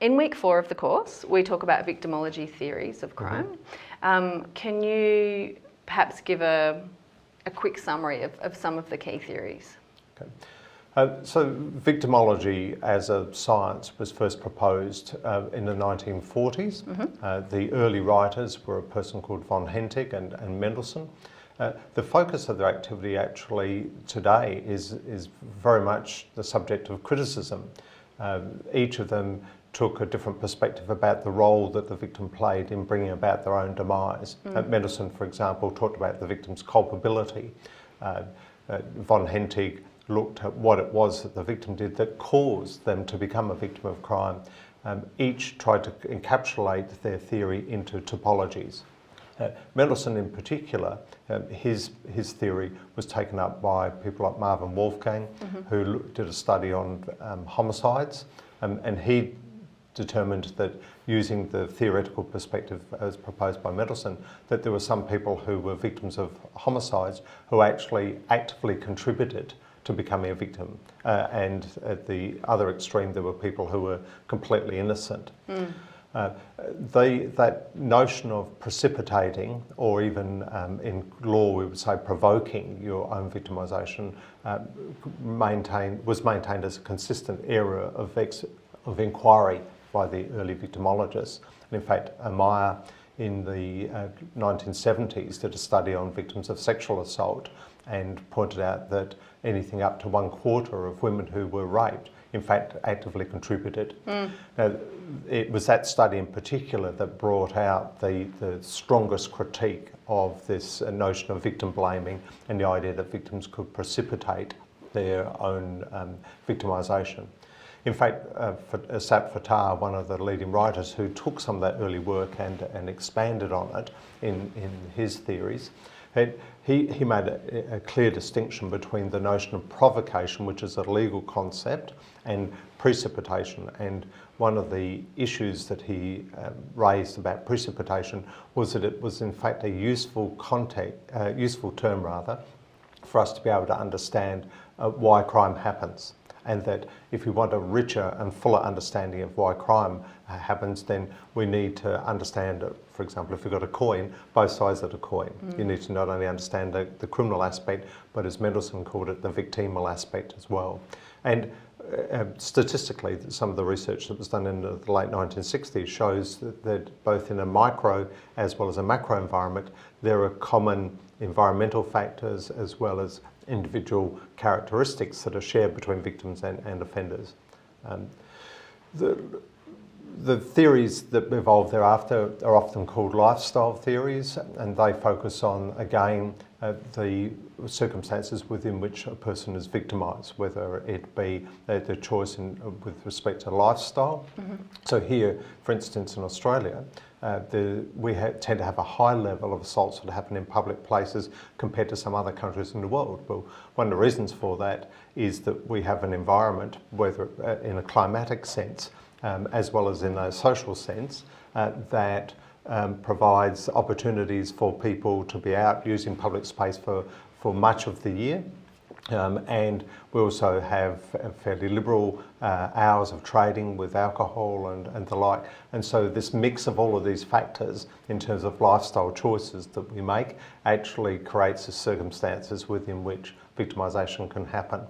In week 4 of the course, we talk about victimology theories of crime. Can you perhaps give a quick summary of some of the key theories? Okay. So victimology as a science was first proposed in the 1940s. The early writers were a person called von Hentig and Mendelssohn. The focus of their activity actually today is very much the subject of criticism. Each of them took a different perspective about the role that the victim played in bringing about their own demise. Mendelssohn, for example, talked about the victim's culpability. Von Hentig looked at what it was that the victim did that caused them to become a victim of crime. Each tried to encapsulate their theory into typologies. Mendelssohn in particular, his theory was taken up by people like Marvin Wolfgang, who did a study on homicides, and he determined that using the theoretical perspective as proposed by Mendelssohn, that there were some people who were victims of homicides who actually actively contributed to becoming a victim. And at the other extreme, there were people who were completely innocent. That notion of precipitating, or even in law we would say provoking your own victimisation, was maintained as a consistent area of inquiry by the early victimologists. And in fact, Meyer in the 1970s did a study on victims of sexual assault and pointed out that anything up to 1/4 of women who were raped in fact actively contributed. Now, it was that study in particular that brought out the strongest critique of this notion of victim blaming and the idea that victims could precipitate their own victimisation. In fact, Sat Fattar, one of the leading writers who took some of that early work and expanded on it in his theories, he made a clear distinction between the notion of provocation, which is a legal concept, and precipitation. And one of the issues that he raised about precipitation was that it was in fact a useful term for us to be able to understand why crime happens. And that if we want a richer and fuller understanding of why crime happens, then we need to understand, for example, if you've got a coin, both sides of the coin. You need to not only understand the criminal aspect, but as Mendelssohn called it, the victimal aspect as well. And statistically, some of the research that was done in the late 1960s shows that both in a micro as well as a macro environment, there are common environmental factors as well as individual characteristics that are shared between victims and offenders. The theories that evolved thereafter are often called lifestyle theories, and they focus on, again, the circumstances within which a person is victimised, whether it be the choice with respect to lifestyle. So here, for instance, in Australia, we tend to have a high level of assaults that happen in public places compared to some other countries in the world. Well, one of the reasons for that is that we have an environment, whether in a climatic sense, as well as in a social sense, that provides opportunities for people to be out using public space for much of the year. And we also have fairly liberal hours of trading with alcohol and the like. And so this mix of all of these factors in terms of lifestyle choices that we make actually creates the circumstances within which victimisation can happen.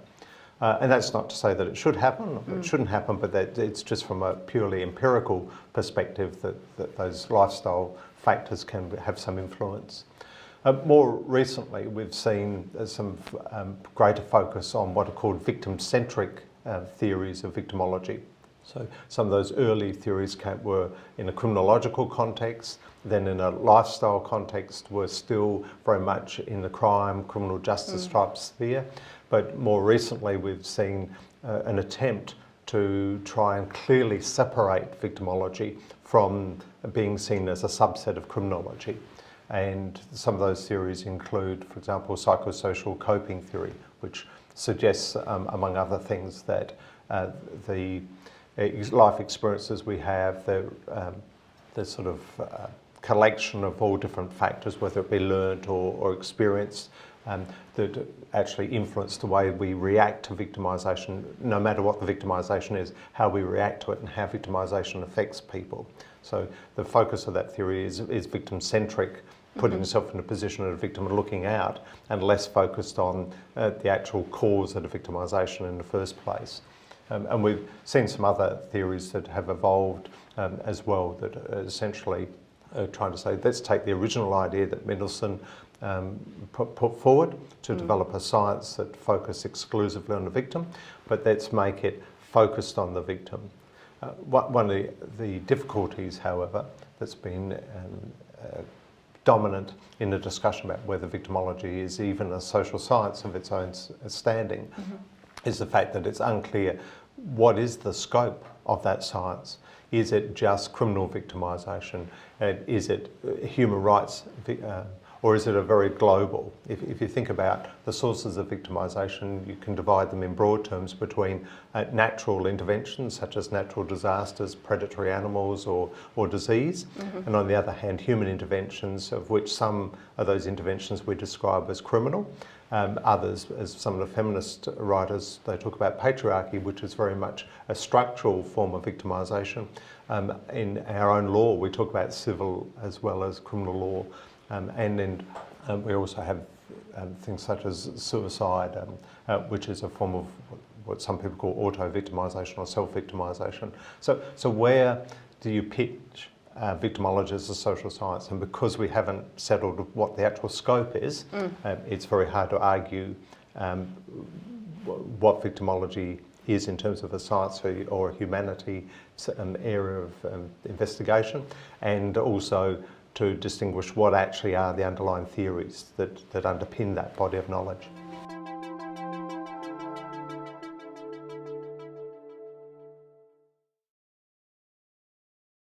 And that's not to say that it should happen, it shouldn't happen, but that it's just from a purely empirical perspective that those lifestyle factors can have some influence. More recently, we've seen some greater focus on what are called victim-centric theories of victimology. So some of those early theories were in a criminological context, then in a lifestyle context were still very much in the crime, criminal justice type sphere. But more recently, we've seen an attempt to try and clearly separate victimology from being seen as a subset of criminology. And some of those theories include, for example, psychosocial coping theory, which suggests, among other things, that the life experiences we have, the sort of collection of all different factors, whether it be learned or experienced, that actually influence the way we react to victimisation, no matter what the victimisation is, how we react to it and how victimisation affects people. So the focus of that theory is victim-centric, putting yourself in a position of a victim and looking out, and less focused on the actual cause of the victimisation in the first place. And we've seen some other theories that have evolved as well that are essentially trying to say, let's take the original idea that Mendelssohn put forward to develop a science that focused exclusively on the victim, but let's make it focused on the victim. One of the difficulties, however, that's been dominant in the discussion about whether victimology is even a social science of its own standing is the fact that it's unclear what is the scope of that science. Is it just criminal victimisation? Is it human rights? Or is it a very global? If you think about the sources of victimisation, you can divide them in broad terms between natural interventions such as natural disasters, predatory animals or disease, and on the other hand human interventions, of which some of those interventions we describe as criminal. Others, as some of the feminist writers, they talk about patriarchy, which is very much a structural form of victimisation. In our own law, we talk about civil as well as criminal law. And then we also have things such as suicide, which is a form of what some people call auto-victimisation or self-victimisation. So where do you pitch victimology as a social science? And because we haven't settled what the actual scope is, it's very hard to argue what victimology is in terms of a science or a humanity area of investigation, and also to distinguish what actually are the underlying theories that underpin that body of knowledge.